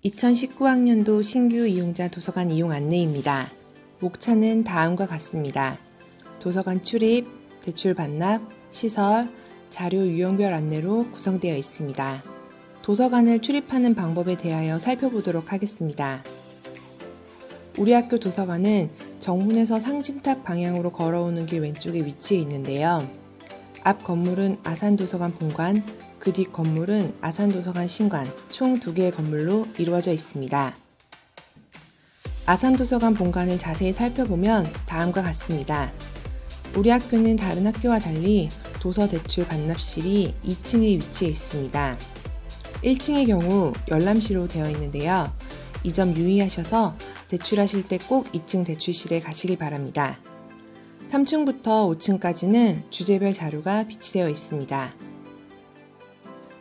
2019학년도 신규 이용자 도서관 이용 안내입니다. 목차는 다음과 같습니다. 도서관 출입, 대출 반납, 시설, 자료 유형별 안내로 구성되어 있습니다. 도서관을 출입하는 방법에 대하여 살펴보도록 하겠습니다. 우리 학교 도서관은 정문에서 상징탑 방향으로 걸어오는 길 왼쪽에 위치해 있는데요. 앞 건물은 아산도서관 본관, 그 뒷 건물은 아산도서관 신관, 총 2개의 건물로 이루어져 있습니다. 아산도서관 본관을 자세히 살펴보면 다음과 같습니다. 우리 학교는 다른 학교와 달리 도서 대출 반납실이 2층에 위치해 있습니다. 1층의 경우 열람실로 되어 있는데요. 이 점 유의하셔서 대출하실 때 꼭 2층 대출실에 가시길 바랍니다. 3층부터 5층까지는 주제별 자료가 비치되어 있습니다.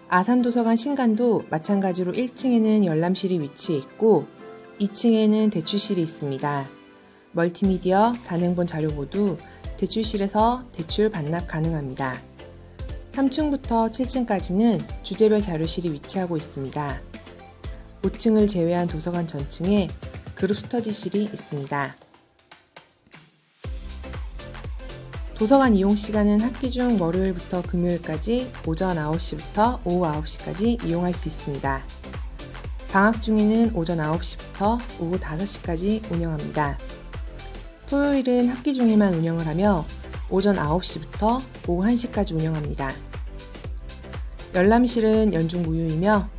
아산도서관 신관도 마찬가지로 1층에는 열람실이 위치해 있고 2층에는 대출실이 있습니다. 멀티미디어, 단행본 자료 모두 대출실에서 대출 반납 가능합니다. 3층부터 7층까지는 주제별 자료실이 위치하고 있습니다. 5층을 제외한 도서관 전층에 그룹 스터디실이 있습니다. 도서관 이용 시간은 학기 중 월요일부터 금요일까지 오전 9시부터 오후 9시까지 이용할 수 있습니다. 방학 중에는 오전 9시부터 오후 5시까지 운영합니다. 토요일은 학기 중에만 운영을 하며 오전 9시부터 오후 1시까지 운영합니다. 열람실은 연중 무휴이며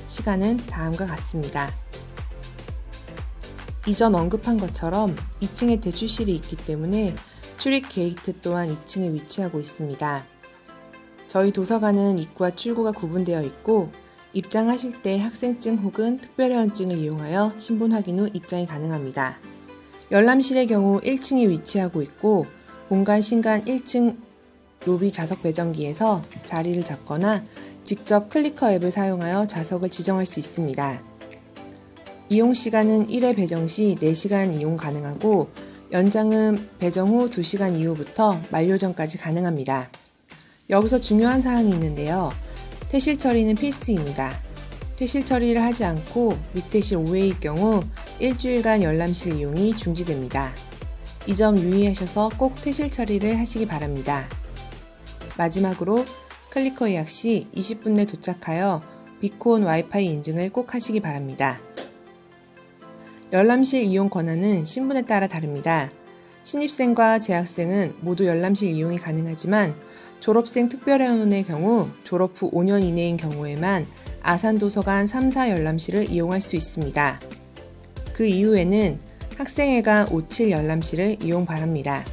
시간은 다음과 같습니다. 이전 언급한 것처럼 2층에 대출실이 있기 때문에 출입 게이트 또한 2층에 위치하고 있습니다. 저희 도서관은 입구와 출구가 구분되어 있고 입장하실 때 학생증 혹은 특별회원증을 이용하여 신분 확인 후 입장이 가능합니다. 열람실의 경우 1층에 위치하고 있고 본관 신관 1층 로비 좌석 배정기에서 자리를 잡거나 직접 클리커 앱을 사용하여 좌석을 지정할 수 있습니다. 이용 시간은 1회 배정 시 4시간 이용 가능하고 연장은 배정 후 2시간 이후부터 만료 전까지 가능합니다. 여기서 중요한 사항이 있는데요. 퇴실 처리는 필수입니다. 퇴실 처리를 하지 않고 미퇴실 5회일 경우 일주일간 열람실 이용이 중지됩니다. 이 점 유의하셔서 꼭 퇴실 처리를 하시기 바랍니다. 마지막으로 클리커 예약 시 20분 내 도착하여 비콘 와이파이 인증을 꼭 하시기 바랍니다. 열람실 이용 권한은 신분에 따라 다릅니다. 신입생과 재학생은 모두 열람실 이용이 가능하지만 졸업생 특별회원의 경우 졸업 후 5년 이내인 경우에만 아산도서관 3사 열람실을 이용할 수 있습니다. 그 이후에는 학생회관 57 열람실을 이용 바랍니다.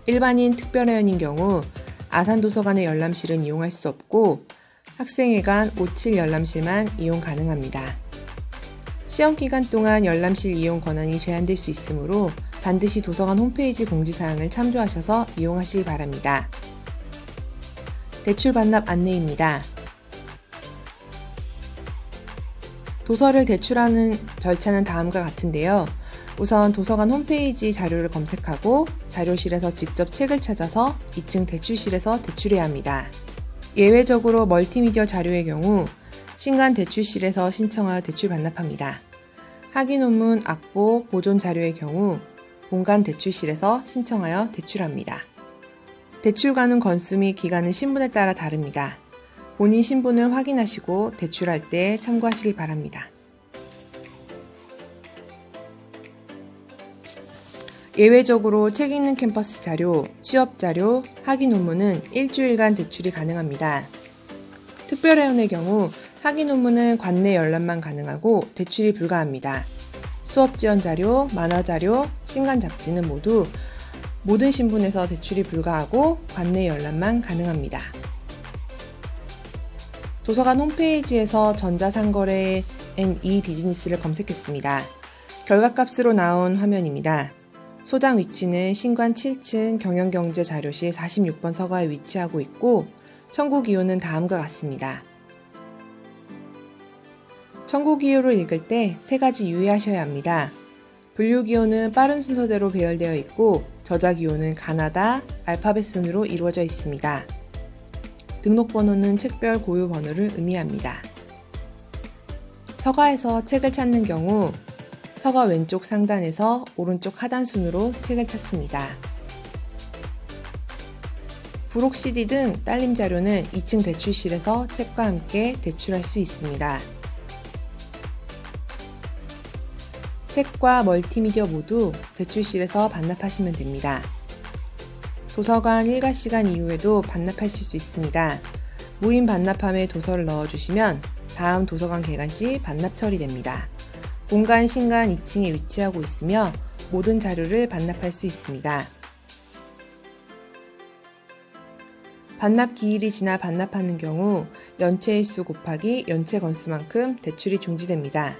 일반인 특별회원인 경우 아산도서관의 열람실은 이용할 수 없고 학생회관 57 열람실만 이용 가능합니다. 시험기간 동안 열람실 이용 권한이 제한될 수 있으므로 반드시 도서관 홈페이지 공지사항을 참조하셔서 이용하시기 바랍니다. 대출 반납 안내입니다. 도서를 대출하는 절차는 다음과 같은데요. 우선 도서관 홈페이지 자료를 검색하고 자료실에서 직접 책을 찾아서 2층 대출실에서 대출해야 합니다. 예외적으로 멀티미디어 자료의 경우 신관 대출실에서 신청하여 대출 반납합니다. 학위 논문, 악보, 보존 자료의 경우 본관 대출실에서 신청하여 대출합니다. 대출 가능 건수 및 기간은 신분에 따라 다릅니다. 본인 신분을 확인하시고 대출할 때 참고하시기 바랍니다. 예외적으로 책 읽는 캠퍼스 자료, 취업 자료, 학위 논문은 일주일간 대출이 가능합니다. 특별회원의 경우 학위 논문은 관내 열람만 가능하고 대출이 불가합니다. 수업 지원 자료, 만화 자료, 신간 잡지는 모두 모든 신분에서 대출이 불가하고 관내 열람만 가능합니다. 도서관 홈페이지에서 전자상거래 앤 이비즈니스를 검색했습니다. 결과값으로 나온 화면입니다. 소장 위치는 신관 7층 경영경제 자료실 46번 서가에 위치하고 있고 청구 기호는 다음과 같습니다. 청구 기호를 읽을 때 3가지 유의하셔야 합니다. 분류 기호는 빠른 순서대로 배열되어 있고 저자 기호는 가나다 알파벳 순으로 이루어져 있습니다. 등록번호는 책별 고유 번호를 의미합니다. 서가에서 책을 찾는 경우 서가 왼쪽 상단에서 오른쪽 하단 순으로 책을 찾습니다. 부록 CD 등 딸림 자료는 2층 대출실에서 책과 함께 대출할 수 있습니다. 책과 멀티미디어 모두 대출실에서 반납하시면 됩니다. 도서관 일과 시간 이후에도 반납하실 수 있습니다. 무인 반납함에 도서를 넣어주시면 다음 도서관 개관 시 반납 처리됩니다. 본관, 신관 2층에 위치하고 있으며 모든 자료를 반납할 수 있습니다. 반납 기일이 지나 반납하는 경우 연체 일수 곱하기 연체 건수만큼 대출이 중지됩니다.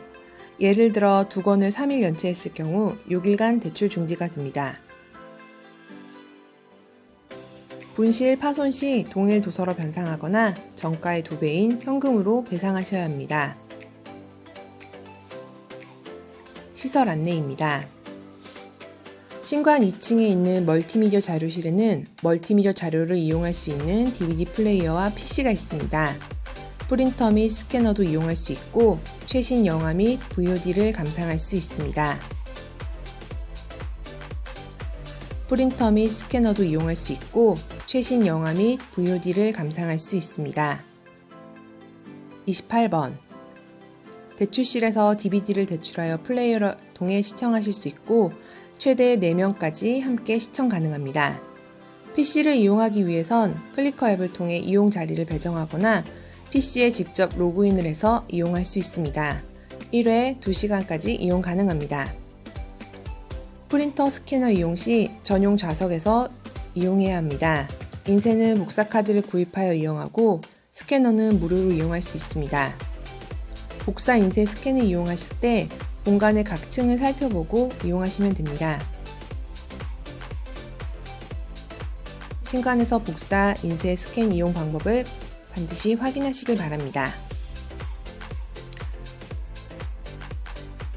예를 들어 2권을 3일 연체했을 경우 6일간 대출 중지가 됩니다. 분실, 파손 시 동일 도서로 변상하거나 정가의 2배인 현금으로 배상하셔야 합니다. 시설 안내입니다. 신관 2층에 있는 멀티미디어 자료실에는 멀티미디어 자료를 이용할 수 있는 DVD 플레이어와 PC가 있습니다. 프린터 및 스캐너도 이용할 수 있고 최신 영화 및 VOD를 감상할 수 있습니다. 프린터 및 스캐너도 이용할 수 있고 최신 영화 및 VOD를 감상할 수 있습니다. 28번. 대출실에서 DVD를 대출하여 플레이어를 통해 시청하실 수 있고 최대 4명까지 함께 시청 가능합니다. PC를 이용하기 위해선 클리커 앱을 통해 이용 자리를 배정하거나 PC에 직접 로그인을 해서 이용할 수 있습니다. 1회 2시간까지 이용 가능합니다. 프린터 스캐너 이용 시 전용 좌석에서 이용해야 합니다. 인쇄는 복사카드를 구입하여 이용하고 스캐너는 무료로 이용할 수 있습니다. 복사 인쇄 스캔을 이용하실 때 공간의 각 층을 살펴보고 이용하시면 됩니다. 신관에서 복사 인쇄 스캔 이용 방법을 반드시 확인하시길 바랍니다.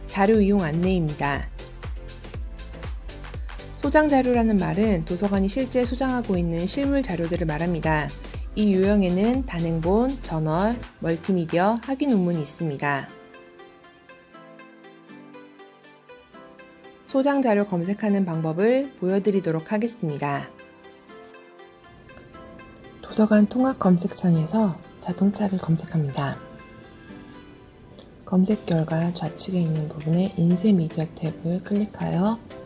자료 이용 안내입니다. 소장 자료라는 말은 도서관이 실제 소장하고 있는 실물 자료들을 말합니다. 이 유형에는 단행본, 저널, 멀티미디어, 학위 논문이 있습니다. 소장 자료 검색하는 방법을 보여드리도록 하겠습니다. 도서관 통합 검색창에서 자동차를 검색합니다. 검색 결과 좌측에 있는 부분에 인쇄 미디어 탭을 클릭하여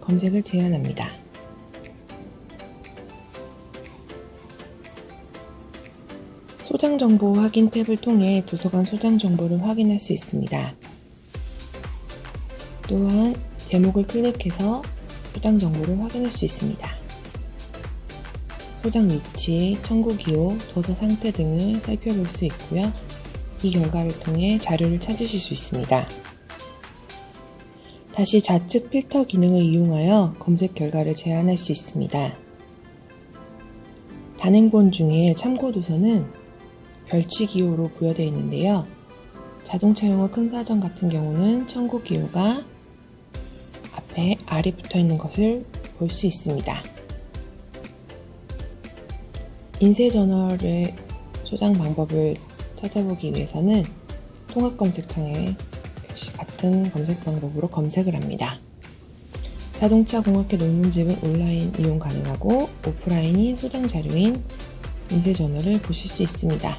검색을 제한합니다. 소장 정보 확인 탭을 통해 도서관 소장 정보를 확인할 수 있습니다. 또한 제목을 클릭해서 소장 정보를 확인할 수 있습니다. 소장 위치, 청구 기호, 도서 상태 등을 살펴볼 수 있고요. 이 결과를 통해 자료를 찾으실 수 있습니다. 다시 좌측 필터 기능을 이용하여 검색 결과를 제한할 수 있습니다. 단행본 중에 참고 도서는 별치 기호로 부여되어 있는데요. 자동차용어 큰 사전 같은 경우는 청구 기호가 앞에 R이 붙어 있는 것을 볼 수 있습니다. 인쇄 저널의 소장 방법을 찾아보기 위해서는 통합 검색창에 역시 같은 검색 방법으로 검색을 합니다. 자동차 공학회 논문집은 온라인 이용 가능하고 오프라인인 소장 자료인 인쇄 저널을 보실 수 있습니다.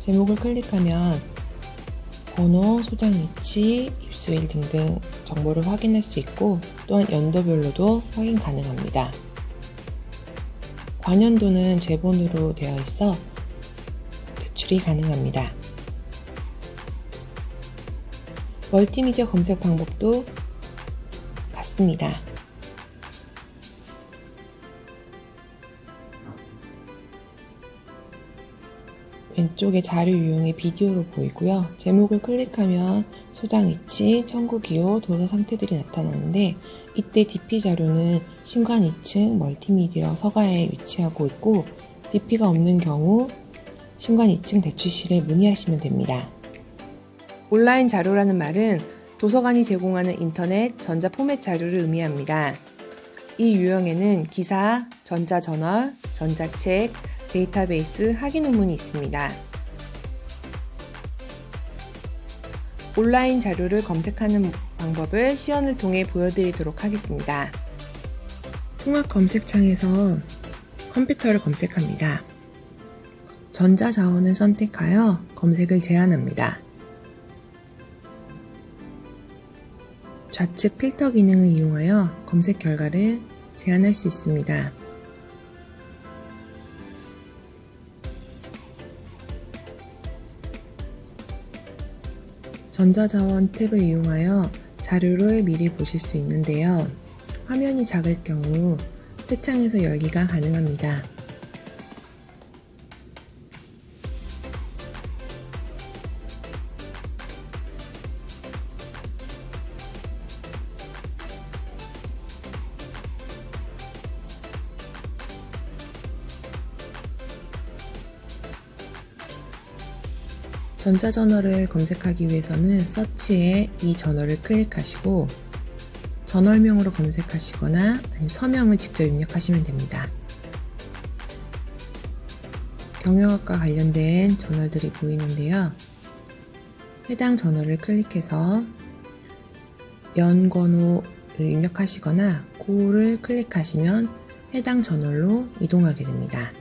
제목을 클릭하면 번호, 소장 위치, 입수일 등등 정보를 확인할 수 있고 또한 연도별로도 확인 가능합니다. 관연도는 제본으로 되어 있어 대출이 가능합니다. 멀티미디어 검색 방법도 같습니다. 왼쪽에 자료 유형의 비디오로 보이고요. 제목을 클릭하면 소장 위치, 청구 기호, 도서 상태들이 나타나는데 이때 DP 자료는 신관 2층 멀티미디어 서가에 위치하고 있고 DP가 없는 경우 신관 2층 대출실에 문의하시면 됩니다. 온라인 자료라는 말은 도서관이 제공하는 인터넷, 전자 포맷 자료를 의미합니다. 이 유형에는 기사, 전자저널, 전자책, 데이터베이스, 학위 논문이 있습니다. 온라인 자료를 검색하는 방법을 시연을 통해 보여드리도록 하겠습니다. 통합 검색창에서 컴퓨터를 검색합니다. 전자자원을 선택하여 검색을 제한합니다. 좌측 필터 기능을 이용하여 검색 결과를 제한할 수 있습니다. 전자자원 탭을 이용하여 자료를 미리 보실 수 있는데요. 화면이 작을 경우 새 창에서 열기가 가능합니다. 전자저널을 검색하기 위해서는 서치에 이 저널을 클릭하시고 저널명으로 검색하시거나 아니면 서명을 직접 입력하시면 됩니다. 경영학과 관련된 저널들이 보이는데요. 해당 저널을 클릭해서 연권호를 입력하시거나 고를 클릭하시면 해당 저널로 이동하게 됩니다.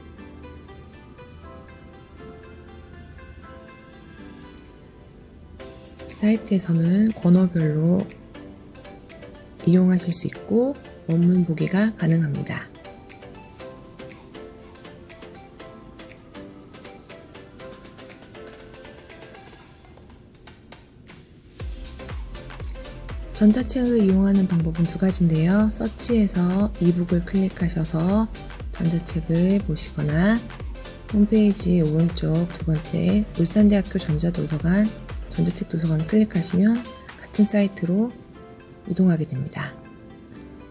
사이트에서는 권어별로 이용하실 수 있고 원문 보기가 가능합니다. 전자책을 이용하는 방법은 두 가지인데요. 서치에서 이북을 클릭하셔서 전자책을 보시거나 홈페이지 오른쪽 두 번째 울산대학교 전자도서관 전자책 도서관을 클릭하시면 같은 사이트로 이동하게 됩니다.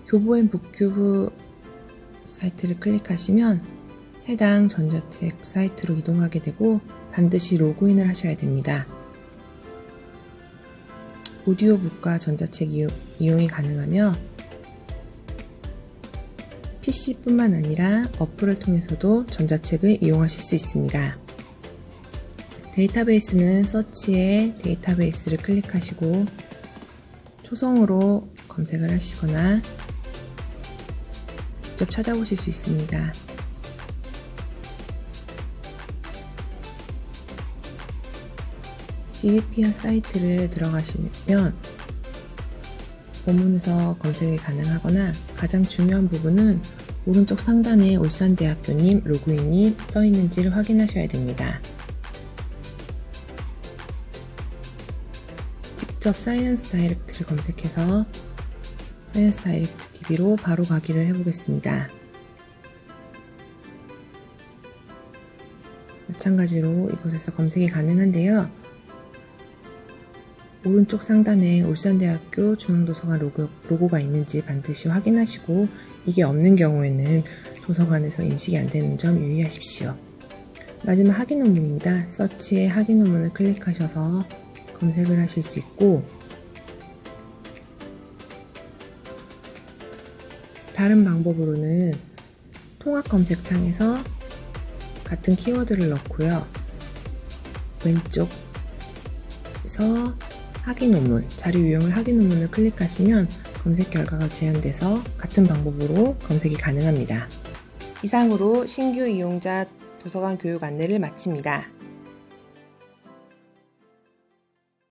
교보앤 북큐브 사이트를 클릭하시면 해당 전자책 사이트로 이동하게 되고 반드시 로그인을 하셔야 됩니다. 오디오북과 전자책 이용이 가능하며 PC뿐만 아니라 어플을 통해서도 전자책을 이용하실 수 있습니다. 데이터베이스는 서치에 데이터베이스를 클릭하시고 초성으로 검색을 하시거나 직접 찾아보실 수 있습니다. DBpeer 사이트를 들어가시면 본문에서 검색이 가능하거나 가장 중요한 부분은 오른쪽 상단에 울산대학교님 로그인이 써있는지를 확인하셔야 됩니다. 직접 사이언스 다이렉트를 검색해서 사이언스 다이렉트 TV로 바로 가기를 해보겠습니다. 마찬가지로 이곳에서 검색이 가능한데요. 오른쪽 상단에 울산대학교 중앙도서관 로고가 있는지 반드시 확인하시고 이게 없는 경우에는 도서관에서 인식이 안 되는 점 유의하십시오. 마지막 학위 논문입니다. 서치에 학위 논문을 클릭하셔서 검색을 하실 수 있고 다른 방법으로는 통합 검색창에서 같은 키워드를 넣고요. 왼쪽에서 학위 논문, 자료 유형을 학위 논문을 클릭하시면 검색 결과가 제한돼서 같은 방법으로 검색이 가능합니다. 이상으로 신규 이용자 도서관 교육 안내를 마칩니다.